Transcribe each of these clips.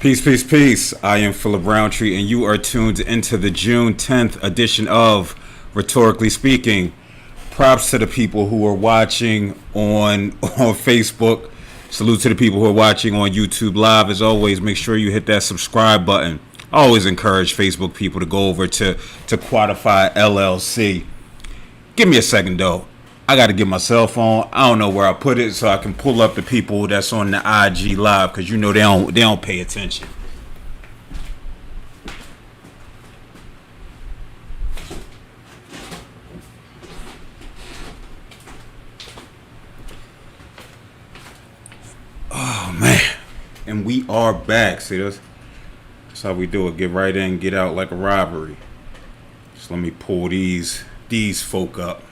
Peace, peace, peace. I am Phillip Roundtree, and you are tuned into the June 10th edition of Rhetorically Speaking. Props to the people who are watching on Facebook. Salute to the people who are watching on YouTube Live. As always, make sure you hit that subscribe button. I always encourage Facebook people to go over to Quantify LLC. Give me a second, though. I got to get my cell phone. I don't know where I put it, so I can pull up the people that's on the IG Live, because you know they don't pay attention. Oh man, and we are back. See, that's how we do it. Get right in, get out like a robbery. Just let me pull these folk up.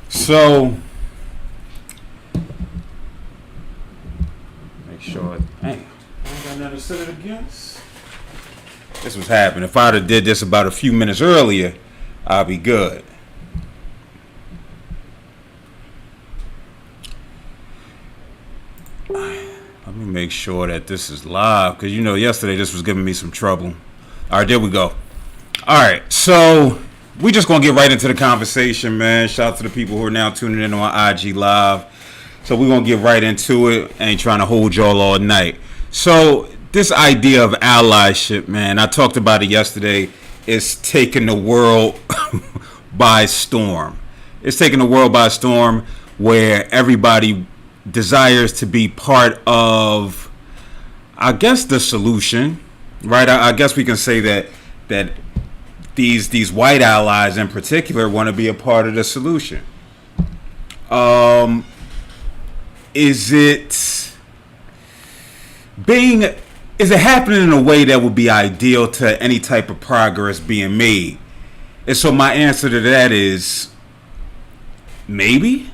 So, make sure, I ain't got nothing to set it against. This was happening. If I'd have did this about a few minutes earlier, I'd be good. Let me make sure that this is live, because you know yesterday this was giving me some trouble. All right, there we go. All right, so we just gonna get right into the conversation, man. Shout out to the people who are now tuning in on IG Live. So we're gonna get right into it. I ain't trying to hold y'all all night. So this idea of allyship, man, I talked about it yesterday. It's taking the world by storm. It's taking the world by storm, where everybody desires to be part of, I guess, the solution, right? I guess we can say that these white allies in particular want to be a part of the solution. Is it happening in a way that would be ideal to any type of progress being made? And so my answer to that is maybe.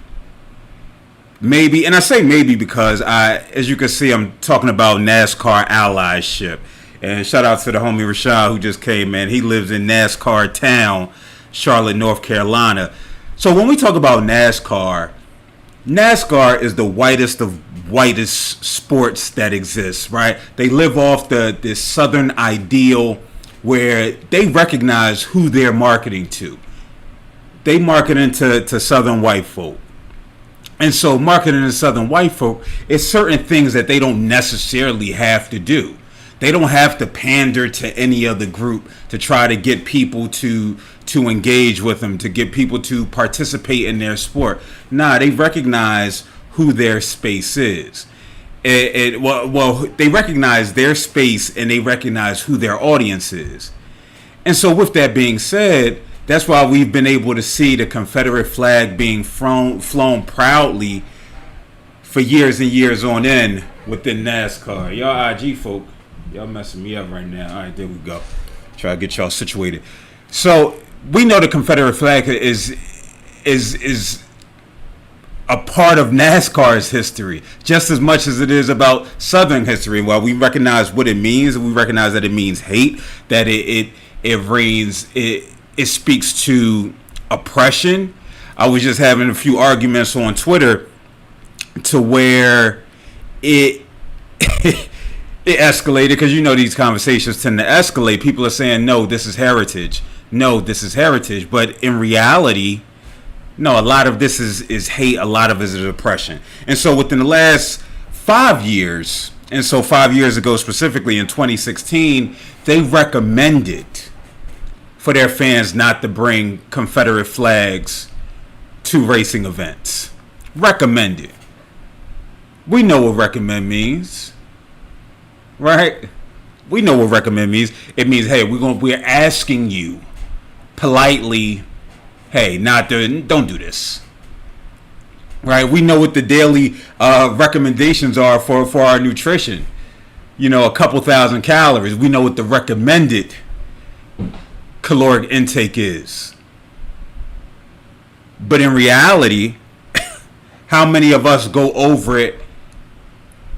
And I say maybe because as you can see, I'm talking about NASCAR allyship. And shout out to the homie Rashad who just came in. He lives in NASCAR town, Charlotte, North Carolina. So when we talk about NASCAR is the whitest of whitest sports that exists, right? They live off this southern ideal where they recognize who they're marketing to. They marketing to southern white folk. And so marketing to southern white folk is certain things that they don't necessarily have to do. They don't have to pander to any other group to try to get people to engage with them, to get people to participate in their sport. Nah, they recognize who their space is. Well, they recognize their space and they recognize who their audience is. And so with that being said, that's why we've been able to see the Confederate flag being flown proudly for years and years on end within NASCAR. Y'all IG folk, y'all messing me up right now. All right, there we go. Try to get y'all situated. So we know the Confederate flag is a part of NASCAR's history, just as much as it is about Southern history. While we recognize what it means, we recognize that it means hate, that it speaks to oppression. I was just having a few arguments on Twitter to where it escalated, because you know these conversations tend to escalate. People are saying, no, this is heritage. No, this is heritage. But in reality, no, a lot of this is hate. A lot of it is oppression. And so within the last 5 years, and so 5 years ago specifically in 2016, they recommended for their fans not to bring Confederate flags to racing events. Recommended. We know what recommend means, right? We know what recommend means. It means, hey, we're asking you politely, hey, don't do this, right? We know what the daily recommendations are for our nutrition. You know, a couple thousand calories. We know what the recommended caloric intake is. But in reality, how many of us go over it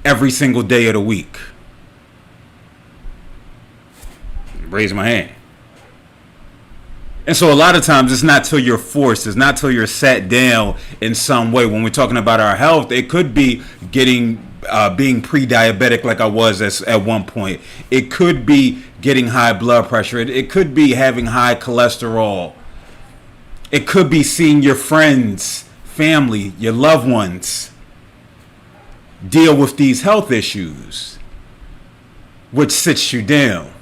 every single day of the week? Raise my hand. And so a lot of times it's not till you're forced, it's not till you're sat down in some way. When we're talking about our health, it could be getting being pre-diabetic like I was at one point. It could be getting high blood pressure. It could be having high cholesterol. It could be seeing your friends, family, your loved ones deal with these health issues, which sits you down.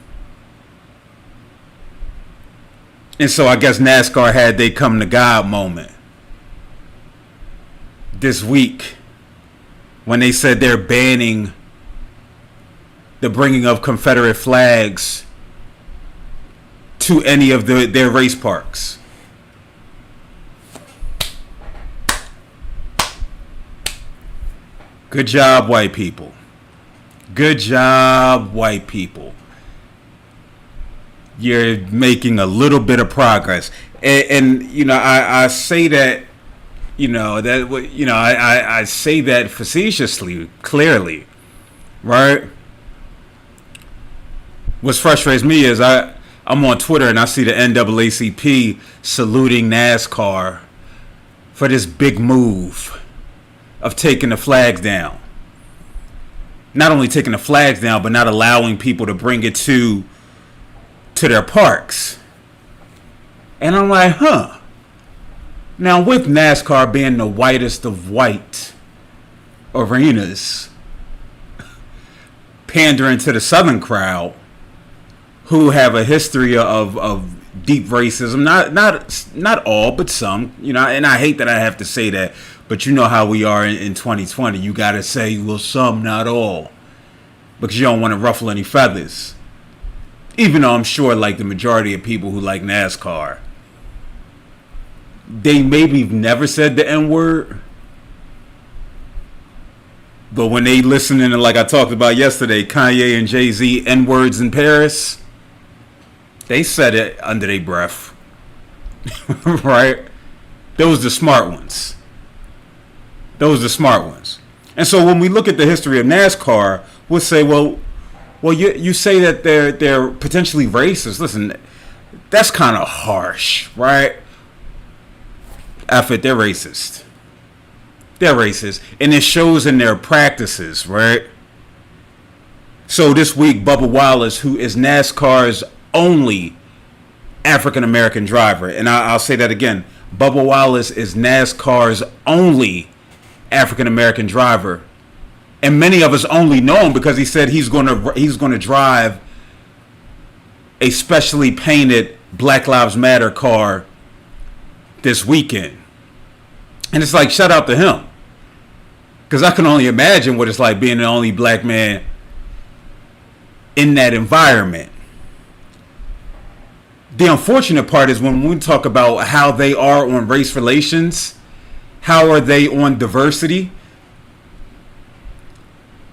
And so I guess NASCAR had they come to God moment this week when they said they're banning the bringing of Confederate flags to any of their race parks. Good job, white people. Good job, white people. You're making a little bit of progress. And you know, I say that, I say that facetiously, clearly, right? What frustrates me is I'm on Twitter and I see the NAACP saluting NASCAR for this big move of taking the flags down. Not only taking the flags down, but not allowing people to bring it to their parks. And I'm like, Now, with NASCAR being the whitest of white arenas, pandering to the Southern crowd, who have a history of deep racism, not all, but some, and I hate that I have to say that, but you know how we are in 2020. You got to say, well, some, not all, because you don't want to ruffle any feathers. Even though I'm sure, like, the majority of people who like NASCAR, they maybe never said the N-word, but when they listening to, like I talked about yesterday, Kanye and Jay-Z, N-words in Paris, they said it under their breath. Right? Those the smart ones. And so when we look at the history of NASCAR, we'll say, well, you say that they're potentially racist. Listen, that's kind of harsh, right? They're racist. They're racist. And it shows in their practices, right? So this week, Bubba Wallace, who is NASCAR's only African-American driver, and I'll say that again, Bubba Wallace is NASCAR's only African-American driver. And many of us only know him because he said he's going to drive a specially painted Black Lives Matter car this weekend. And it's like, shout out to him. Because I can only imagine what it's like being the only black man in that environment. The unfortunate part is when we talk about how they are on race relations, how are they on diversity,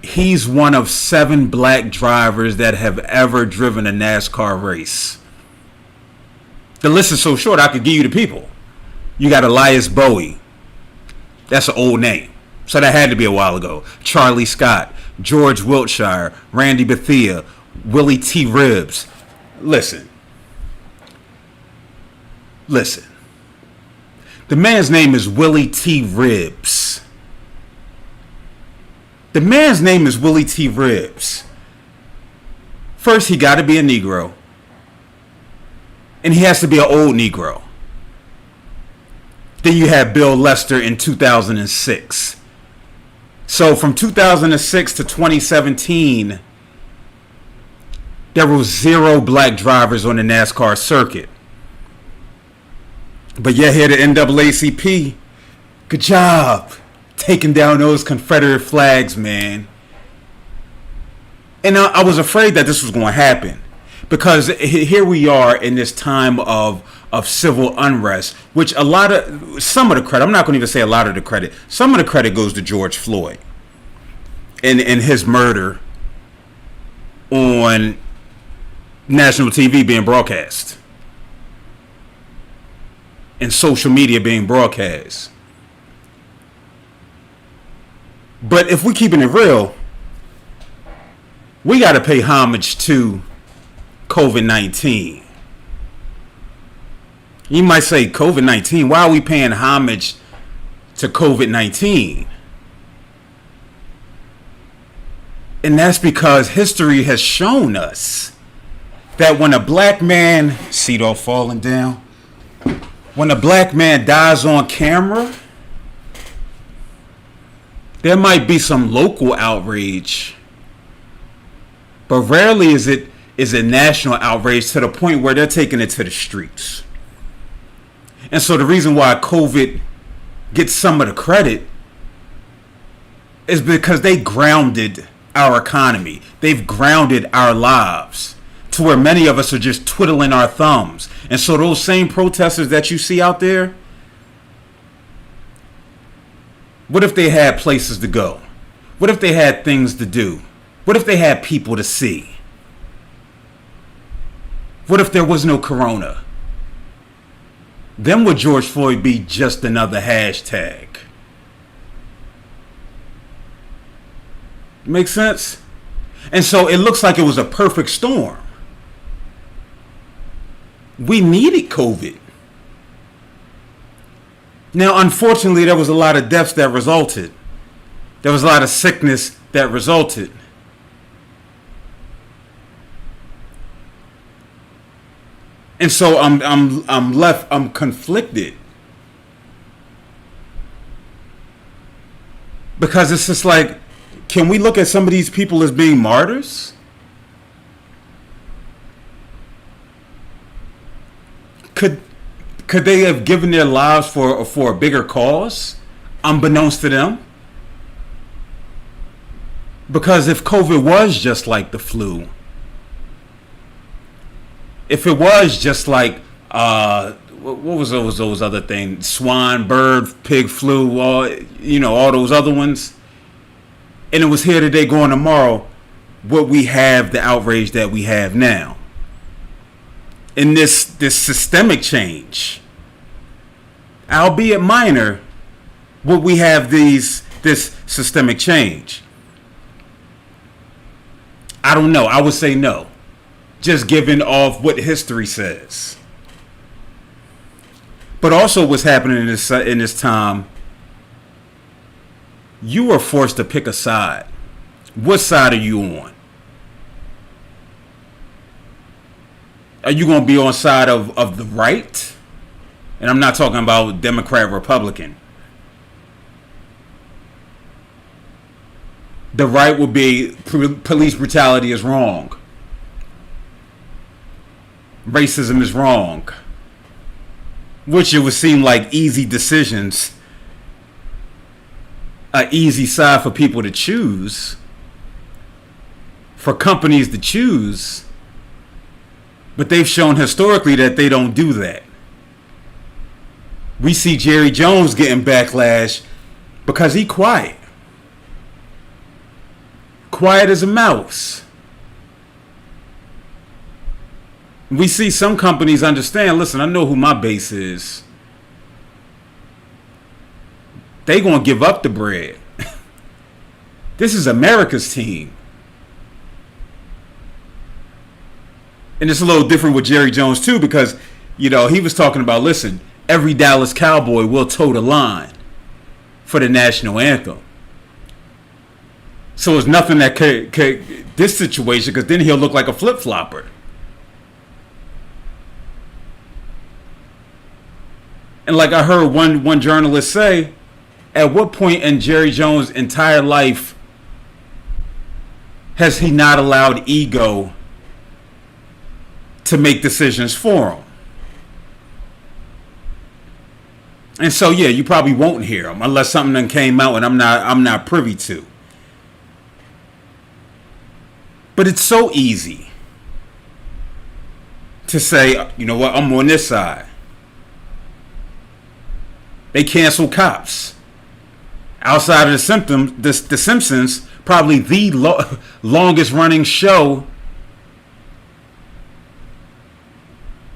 he's one of 7 black drivers that have ever driven a NASCAR race. The list is so short, I could give you the people. You got Elias Bowie. That's an old name, so that had to be a while ago. Charlie Scott, George Wiltshire, Randy Bethea, Willie T. Ribbs. Listen. The man's name is Willie T. Ribbs. First, he got to be a Negro. And he has to be an old Negro. Then you had Bill Lester in 2006. So from 2006 to 2017, there were 0 black drivers on the NASCAR circuit. But yet here the NAACP, good job taking down those Confederate flags, man. And I was afraid that this was going to happen, because here we are in this time of civil unrest, which some of the credit, I'm not going to even say a lot of the credit, some of the credit goes to George Floyd and his murder on national TV being broadcast and social media being broadcast. But if we're keeping it real, we got to pay homage to COVID-19. You might say, COVID-19, why are we paying homage to COVID-19? And that's because history has shown us that when a black man, seat all falling down, when a black man dies on camera, there might be some local outrage, but rarely is it national outrage to the point where they're taking it to the streets. And so the reason why COVID gets some of the credit is because they grounded our economy. They've grounded our lives to where many of us are just twiddling our thumbs. And so those same protesters that you see out there, what if they had places to go? What if they had things to do? What if they had people to see? What if there was no corona? Then would George Floyd be just another hashtag? Make sense? And so it looks like it was a perfect storm. We needed COVID. Now, unfortunately, there was a lot of deaths that resulted. There was a lot of sickness that resulted. And so I'm conflicted. Because it's just like, can we look at some of these people as being martyrs? Could they have given their lives for a bigger cause, unbeknownst to them? Because if COVID was just like the flu, if it was just like what was those other things, swine, bird, pig flu, all those other ones, and it was here today, going tomorrow, would we have the outrage that we have now? In this systemic change, albeit minor, would we have this systemic change? I don't know. I would say no, just given off what history says. But also, what's happening in this time, you are forced to pick a side. What side are you on? Are you going to be on side of the right? And I'm not talking about Democrat, Republican. The right will be police brutality is wrong. Racism is wrong. Which it would seem like easy decisions. An easy side for people to choose. For companies to choose. But they've shown historically that they don't do that. We see Jerry Jones getting backlash because he quiet. Quiet as a mouse. We see some companies understand, listen, I know who my base is. They gonna give up the bread. This is America's team. And it's a little different with Jerry Jones too, because he was talking about, listen, every Dallas Cowboy will toe the line for the national anthem. So it's nothing that could this situation, because then he'll look like a flip-flopper. And like I heard one journalist say, at what point in Jerry Jones' entire life has he not allowed ego to make decisions for him? And so yeah, you probably won't hear him unless something done came out and I'm not privy to. But it's so easy to say, you know what, I'm on this side. They cancel cops. Outside of the Simpsons, probably the longest running show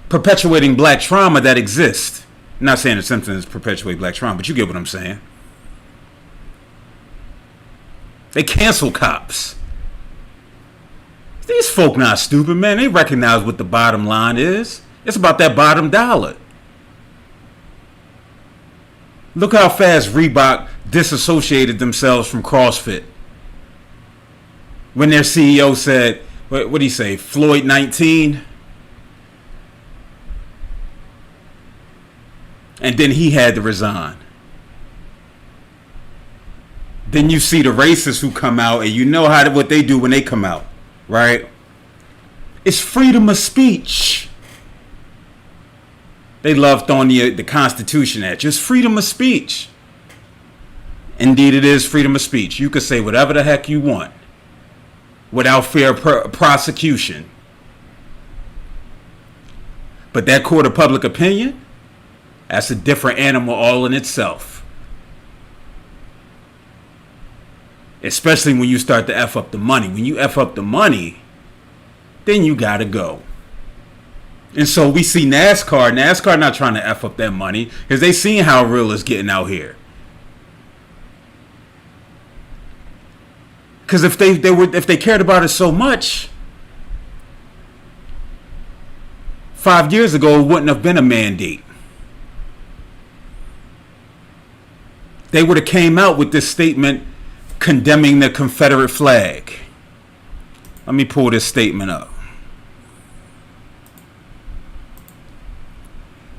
perpetuating black trauma that exists. I'm not saying the Simpsons perpetuate black trauma, but you get what I'm saying. They cancel cops. These folk not stupid, man. They recognize what the bottom line is. It's about that bottom dollar. Look how fast Reebok disassociated themselves from CrossFit. when their CEO said, what did he say, Floyd 19? And then he had to resign. Then you see the racists who come out, and you know what they do when they come out, right? It's freedom of speech. They love throwing the Constitution at you. It's freedom of speech. Indeed, it is freedom of speech. You can say whatever the heck you want without fear of prosecution. But that court of public opinion, that's a different animal all in itself. Especially when you start to F up the money. When you F up the money, then you gotta go. And so we see NASCAR. NASCAR not trying to F up that money because they seen how real it's getting out here. Because if they cared about it so much, 5 years ago it wouldn't have been a mandate. They would have came out with this statement condemning the Confederate flag. Let me pull this statement up.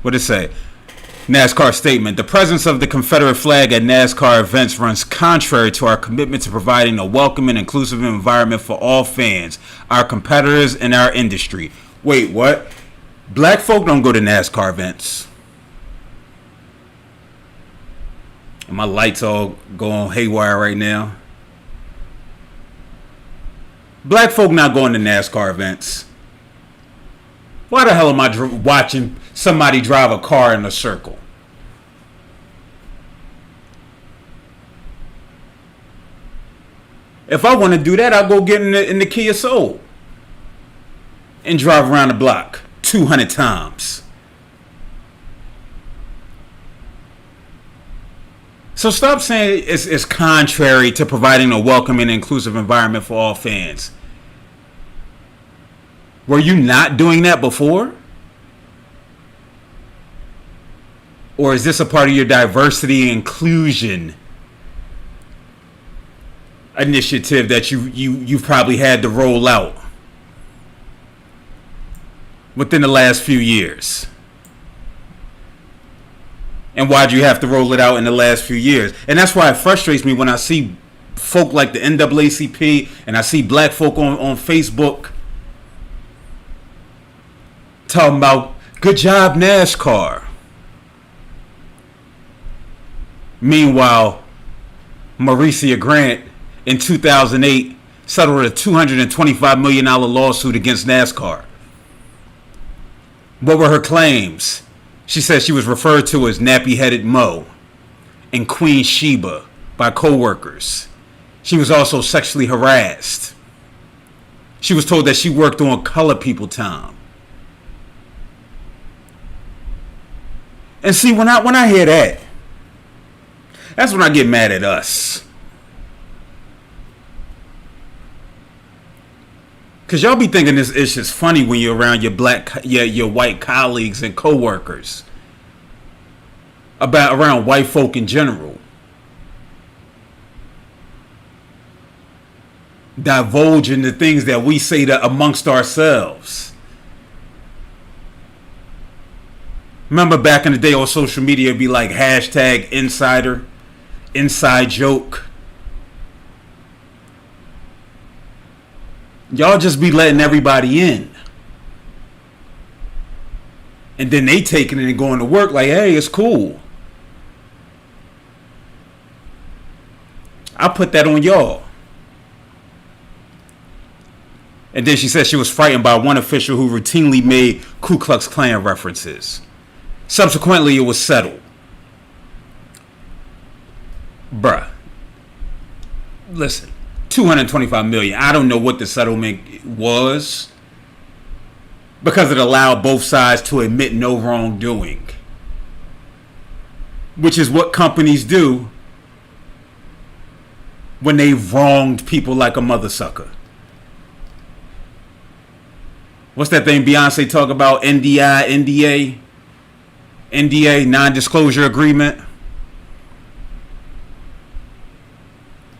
What did it say? NASCAR statement. The presence of the Confederate flag at NASCAR events runs contrary to our commitment to providing a welcoming, inclusive environment for all fans, our competitors, and our industry. Wait, what? Black folk don't go to NASCAR events. And my lights all going haywire right now. Black folk not going to NASCAR events. Why the hell am I watching somebody drive a car in a circle? If I want to do that, I'll go get in the Kia Soul and drive around the block 200 times. So stop saying it's contrary to providing a welcoming and inclusive environment for all fans. Were you not doing that before? Or is this a part of your diversity and inclusion initiative that you've probably had to roll out within the last few years? And why'd you have to roll it out in the last few years? And that's why it frustrates me when I see folk like the NAACP and I see black folk on Facebook talking about good job NASCAR. Meanwhile, Mauricia Grant in 2008 settled a $225 million lawsuit against NASCAR. What were her claims? She said she was referred to as Nappy-Headed Mo and Queen Sheba by co-workers. She was also sexually harassed. She was told that she worked on colored people time. And see, when I hear that, that's when I get mad at us. Cause y'all be thinking this is just funny when you're around your white colleagues and coworkers. Around white folk in general. Divulging the things that we say amongst ourselves. Remember back in the day on social media, it'd be like hashtag insider, inside joke. Y'all just be letting everybody in. And then they taking it and going to work like, hey, it's cool. I put that on y'all. And then she said she was frightened by one official who routinely made Ku Klux Klan references. Subsequently, it was settled. Bruh. Listen. $225 million. I don't know what the settlement was because it allowed both sides to admit no wrongdoing, which is what companies do when they wronged people like a mother sucker. What's that thing Beyonce talk about? NDA, non-disclosure agreement.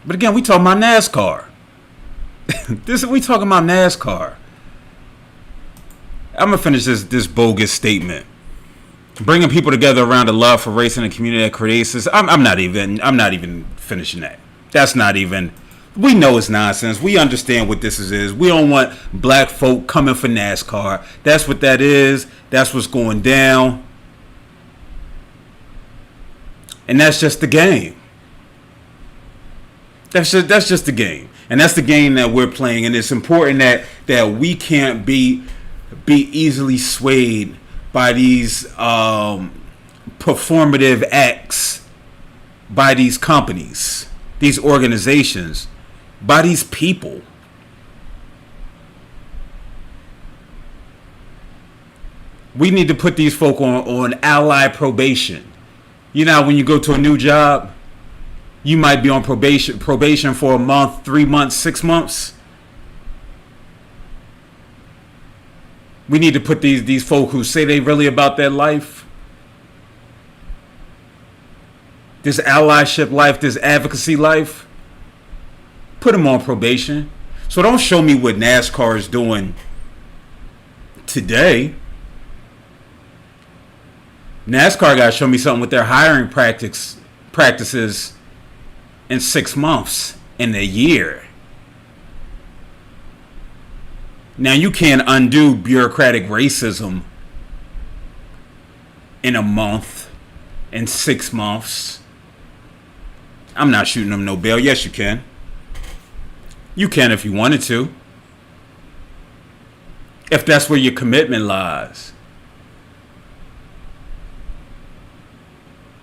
But again, we talking about NASCAR. We talking about NASCAR. I'm gonna finish this bogus statement. Bringing people together around a love for racing and the community that creates this. I'm not even finishing that. That's not even. We know it's nonsense. We understand what this is. We don't want black folk coming for NASCAR. That's what that is. That's what's going down. And that's just the game. That's just the game. And that's the game that we're playing. And it's important that we can't be easily swayed by these performative acts, by these companies, these organizations, by these people. We need to put these folk on ally probation. You know, when you go to a new job, you might be on probation for a month, 3 months, 6 months. We need to put these folk who say they really about their life, this allyship life, this advocacy life, put them on probation. So don't show me what NASCAR is doing today. NASCAR got to show me something with their hiring practices in 6 months, in a year. Now, you can't undo bureaucratic racism in a month, in 6 months. I'm not shooting them no bail. Yes, you can. You can if you wanted to. If that's where your commitment lies.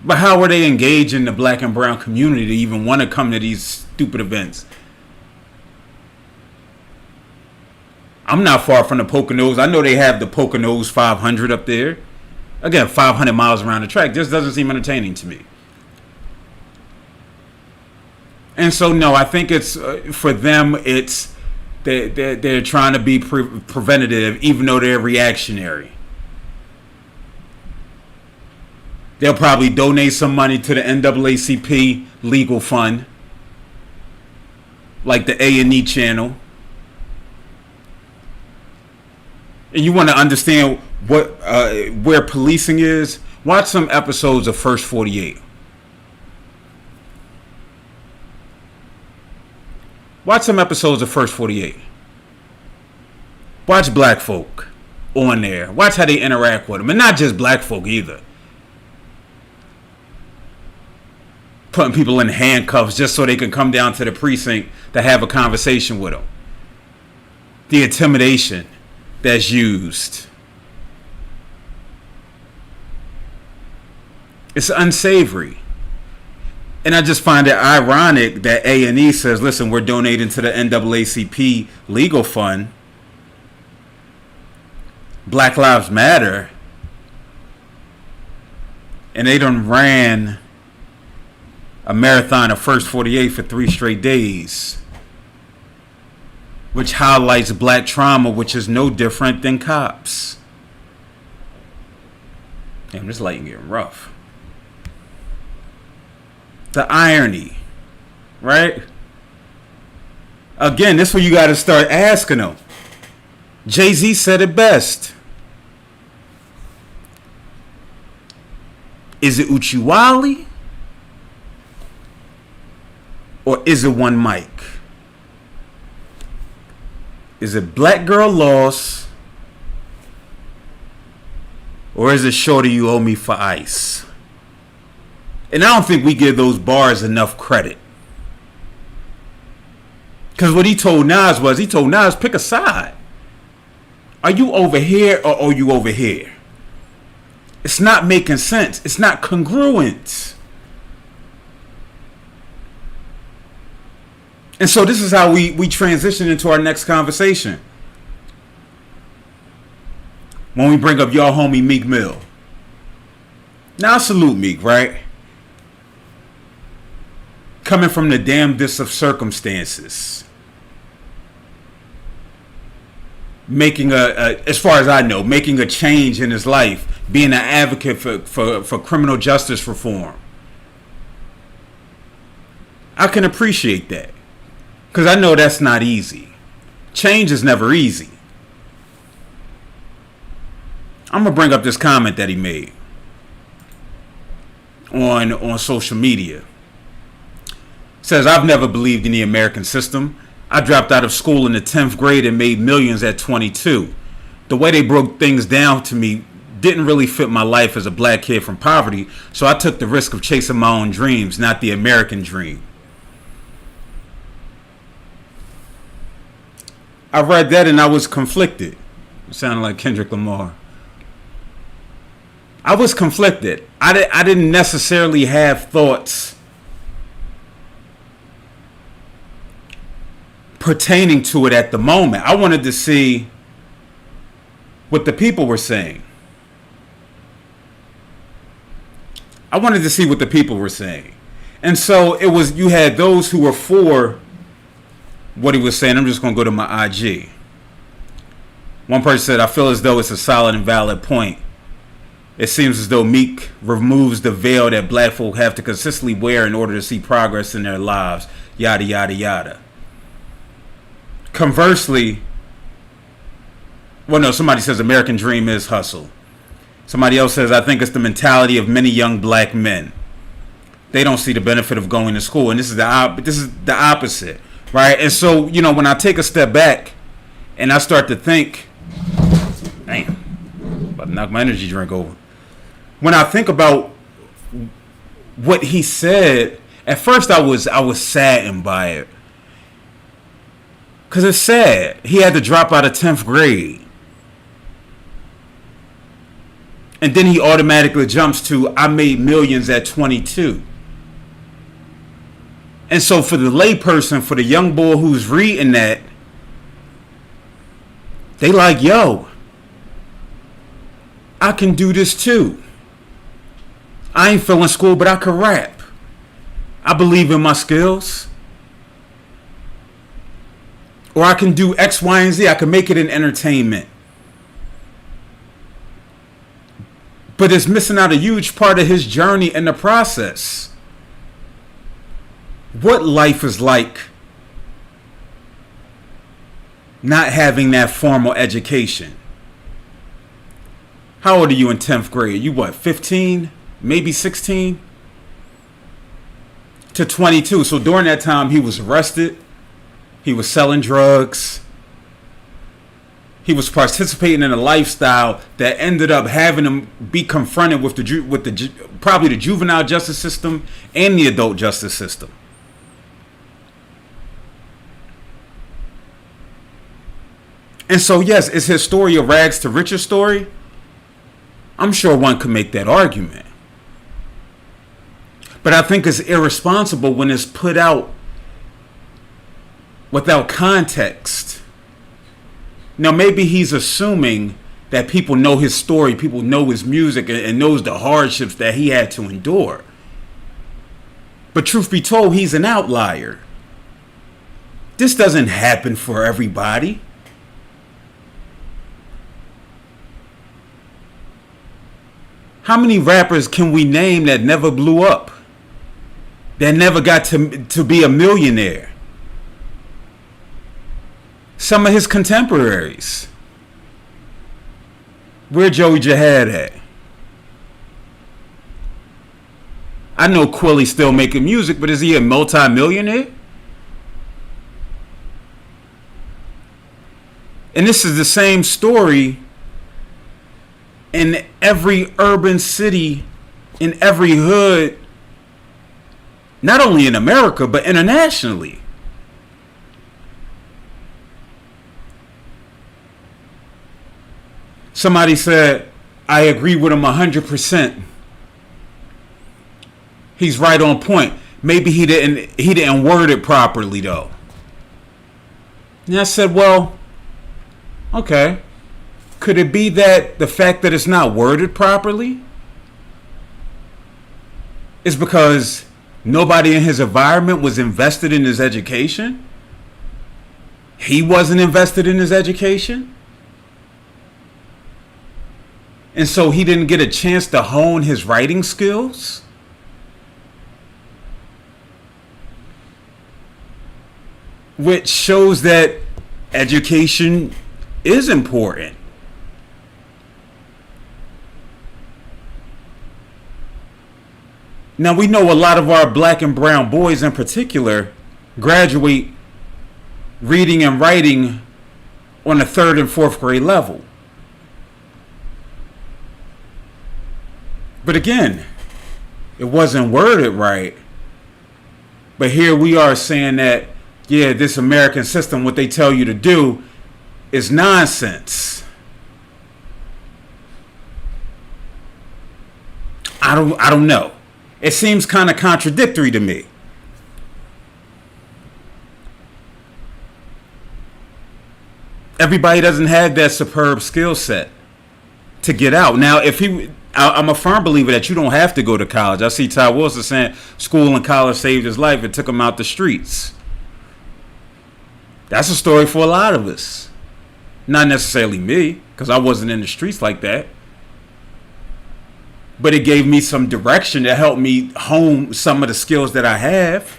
But how are they engaging the black and brown community to even want to come to these stupid events? I'm not far from the Poconos. I know they have the Poconos 500 up there. Again, 500 miles around the track. Just doesn't seem entertaining to me. And so, no, I think it's for them. It's they're trying to be preventative, even though they're reactionary. They'll probably donate some money to the NAACP legal fund, like the A&E channel. And you want to understand what where policing is? Watch some episodes of First 48. Watch some episodes of First 48. Watch black folk on there. Watch how they interact with them. And not just black folk either. Putting people in handcuffs just so they can come down to the precinct to have a conversation with them. The intimidation that's used. It's unsavory. And I just find it ironic that A&E says, listen, we're donating to the NAACP legal fund. Black Lives Matter. And they done ran a marathon of First 48 for 3 straight days. Which highlights black trauma, which is no different than cops. Damn, this lighting getting rough. The irony, right? Again, this is where you got to start asking them. Jay-Z said it best. Is it Uchiwali? Or is it one mic? Is it Black Girl Lost? Or is it Shorty You Owe Me for Ice? And I don't think we give those bars enough credit. Because what he told Nas, pick a side. Are you over here or are you over here? It's not making sense. It's not congruent. And so this is how we transition into our next conversation. When we bring up y'all homie Meek Mill. Now I salute Meek, right? Coming from the damnedest of circumstances. Making as far as I know, making a change in his life. Being an advocate for criminal justice reform. I can appreciate that. Because I know that's not easy. Change is never easy. I'm going to bring up this comment that he made on social media. It says, I've never believed in the American system. I dropped out of school in the 10th grade and made millions at 22. The way they broke things down to me didn't really fit my life as a black kid from poverty, so I took the risk of chasing my own dreams, not the American dream. I read that and I was conflicted. It sounded like Kendrick Lamar. I was conflicted. I didn't necessarily have thoughts pertaining to it at the moment. I wanted to see what the people were saying. And so it was, you had those who were for what he was saying. I'm just going to go to my IG. One person said, I feel as though it's a solid and valid point. It seems as though Meek removes the veil that black folk have to consistently wear in order to see progress in their lives. Yada, yada, yada. Conversely, somebody says American dream is hustle. Somebody else says, I think it's the mentality of many young black men. They don't see the benefit of going to school. And this is the opposite, right? And so, when I take a step back and I start to think, damn, about to knock my energy drink over. When I think about what he said, at first I was saddened by it. Because it's sad. He had to drop out of 10th grade. And then he automatically jumps to, I made millions at 22. And so for the layperson, for the young boy who's reading that, they like, yo, I can do this too. I ain't feeling school, but I can rap. I believe in my skills. Or I can do X, Y, and Z. I can make it in entertainment. But it's missing out a huge part of his journey in the process. What life is like not having that formal education. How old are you in 10th grade? You what, 15? Maybe 16? To 22. So during that time, he was arrested. He was selling drugs. He was participating in a lifestyle that ended up having him be confronted with probably the juvenile justice system and the adult justice system. And so, yes, is his story a rags to riches story? I'm sure one could make that argument. But I think it's irresponsible when it's put out without context. Now, maybe he's assuming that people know his story, people know his music, and knows the hardships that he had to endure. But truth be told, he's an outlier. This doesn't happen for everybody. How many rappers can we name that never blew up? That never got to be a millionaire? Some of his contemporaries. Where Joey Jihad at? I know Quilly's still making music, but is he a multi-millionaire? And this is the same story in every urban city, in every hood, not only in America, but internationally. Somebody said, I agree with him 100%. He's right on point. Maybe he didn't word it properly though. And I said, well, okay. Could it be that the fact that it's not worded properly is because nobody in his environment was invested in his education? He wasn't invested in his education? And so he didn't get a chance to hone his writing skills? Which shows that education is important. Now, we know a lot of our black and brown boys in particular graduate reading and writing on the 3rd and 4th grade level. But again, it wasn't worded right. But here we are saying that, yeah, this American system, what they tell you to do is nonsense. I don't know. It seems kind of contradictory to me. Everybody doesn't have that superb skill set to get out. Now, I'm a firm believer that you don't have to go to college. I see Ty Wilson saying school and college saved his life. It took him out the streets. That's a story for a lot of us. Not necessarily me, because I wasn't in the streets like that. But it gave me some direction to help me hone some of the skills that I have.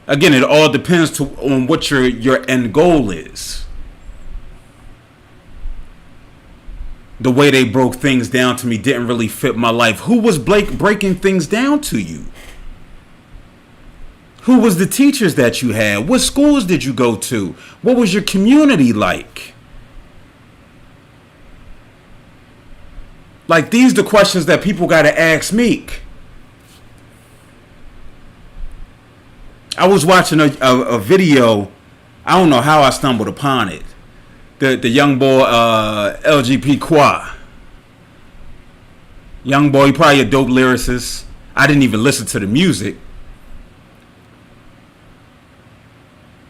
Again, it all depends on what your end goal is. The way they broke things down to me didn't really fit my life. Who was breaking things down to you? Who was the teachers that you had? What schools did you go to? What was your community like? Like, these are the questions that people got to ask Meek. I was watching a video. I don't know how I stumbled upon it. The young boy, LGP Qua. Young boy, he probably a dope lyricist. I didn't even listen to the music.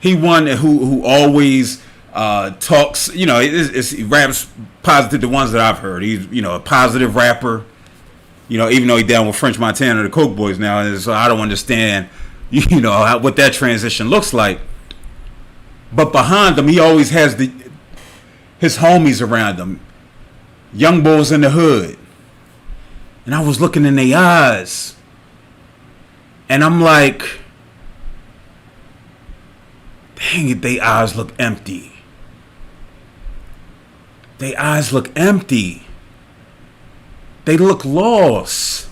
He one who always talks, he raps positive, the ones that I've heard. He's, a positive rapper. Even though he's down with French Montana, the Coke Boys now, so I don't understand, what that transition looks like. But behind him, he always has his homies around him, young boys in the hood. And I was looking in their eyes, and I'm like, dang it, they eyes look empty. They eyes look empty. They look lost.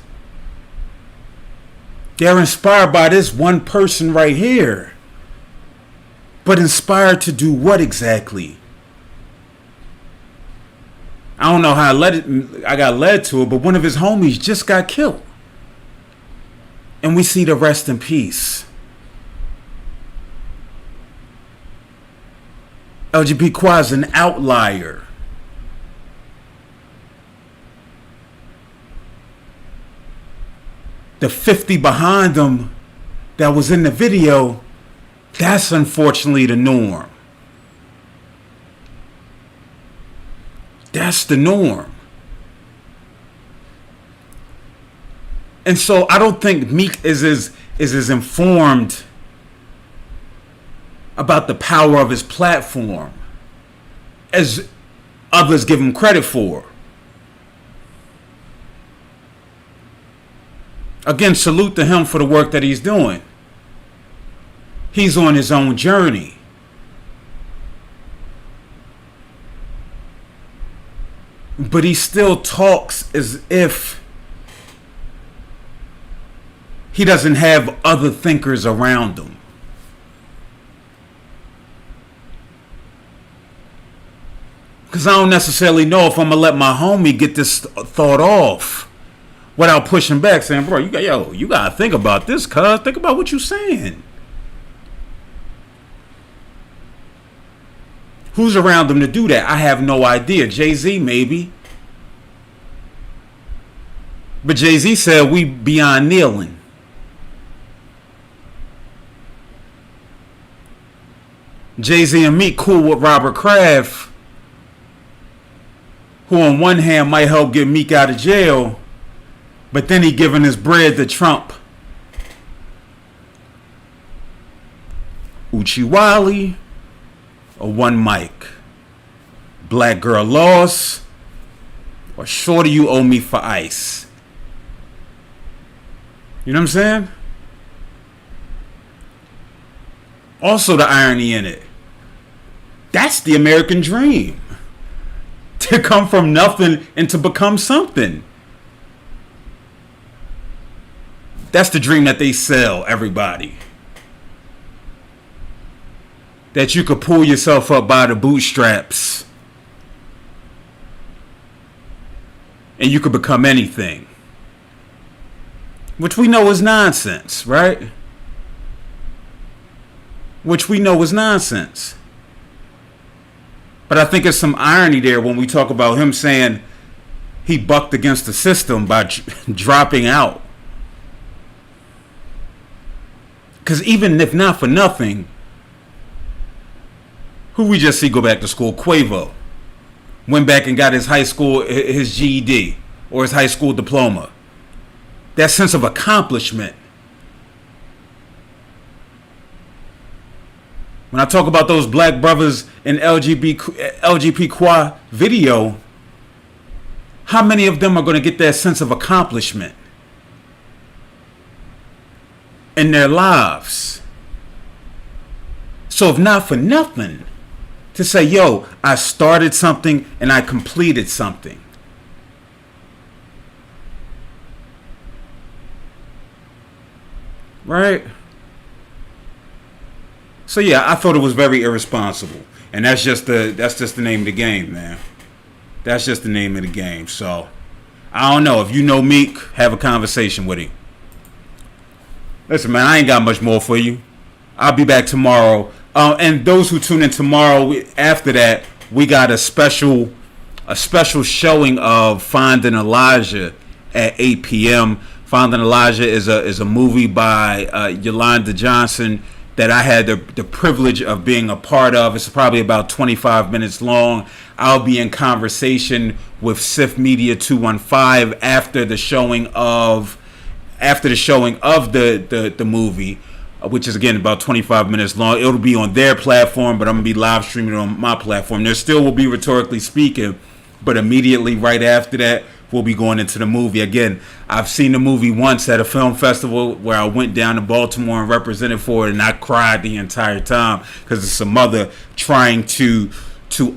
They're inspired by this one person right here. But inspired to do what exactly? I don't know how I got led to it, but one of his homies just got killed. And we see the rest in peace. LGB Qua is an outlier. The 50 behind him that was in the video, that's unfortunately the norm. That's the norm. And so I don't think Meek is as informed about the power of his platform as others give him credit for. Again, salute to him for the work that he's doing. He's on his own journey. But he still talks as if he doesn't have other thinkers around him. Because I don't necessarily know if I'm going to let my homie get this thought off without pushing back, saying, bro, you got to think about this, cuz. Think about what you're saying. Who's around him to do that? I have no idea. Jay-Z, maybe. But Jay-Z said we beyond kneeling. Jay-Z and Meek cool with Robert Kraft, who on one hand might help get Meek out of jail, but then he giving his bread to Trump. Uchiwali or One Mic? Black Girl Lost or Shorty You Owe Me for Ice? You know what I'm saying? Also, the irony in it. That's the American dream. To come from nothing and to become something. That's the dream that they sell everybody. That you could pull yourself up by the bootstraps. And you could become anything. Which we know is nonsense, right? Which we know is nonsense. But I think there's some irony there when we talk about him saying he bucked against the system by dropping out. Because even if not for nothing, who we just see go back to school? Quavo. Went back and got his high school, his GED, or his high school diploma. That sense of accomplishment. When I talk about those black brothers in LGBTQ video, how many of them are going to get that sense of accomplishment in their lives? So if not for nothing, to say, yo, I started something and I completed something. Right? So yeah, I thought it was very irresponsible. And that's just the name of the game, man. That's just the name of the game. So I don't know. If you know Meek, have a conversation with him. Listen, man, I ain't got much more for you. I'll be back tomorrow. And those who tune in tomorrow, after that, we got a special showing of Finding Elijah at 8 p.m. Finding Elijah is a movie by Yolanda Johnson that I had the privilege of being a part of. It's probably about 25 minutes long. I'll be in conversation with Sif Media 215 after the showing of the movie, which is again about 25 minutes long. It'll be on their platform, but I'm gonna be live streaming it on my platform. There still will be Rhetorically Speaking, but immediately right after that, we'll be going into the movie. Again, I've seen the movie once at a film festival where I went down to Baltimore and represented for it, and I cried the entire time because it's a mother trying to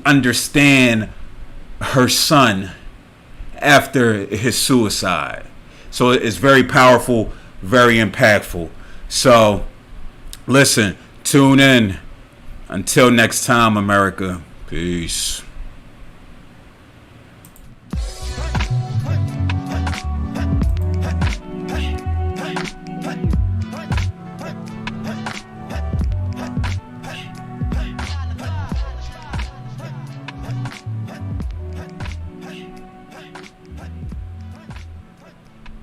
understand her son after his suicide. So it's very powerful, very impactful. So listen, tune in. Until next time, America. Peace.